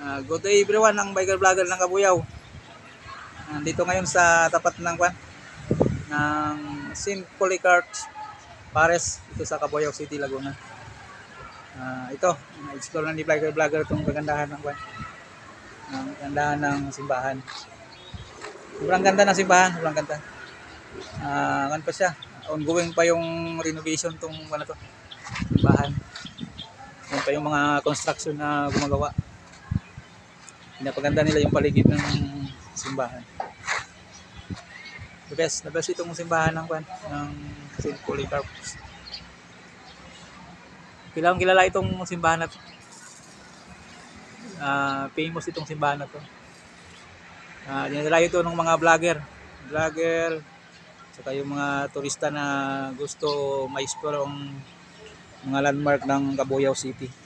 Good day everyone, ang biker vlogger ng Kabuyaw. Nandito ngayon sa tapat ng St. Polycarp Pares ito sa Cabuyao City, Laguna. Ito, na-explore na ni biker vlogger itong kagandahan ng simbahan. Sobrang ganda ng simbahan, sobrang ganda. Ano pa siya? Ongoing pa yung renovation tong simbahan. Yan pa yung mga construction na gumagawa. Pinapaganda nila yung paligid ng simbahan. The best itong simbahan ng St. Polycarp. Kilala itong simbahan na to. Famous itong simbahan na to. Dinadala ito ng mga vlogger, saka yung mga turista na gusto ma-explore ang mga landmark ng Cabuyao City.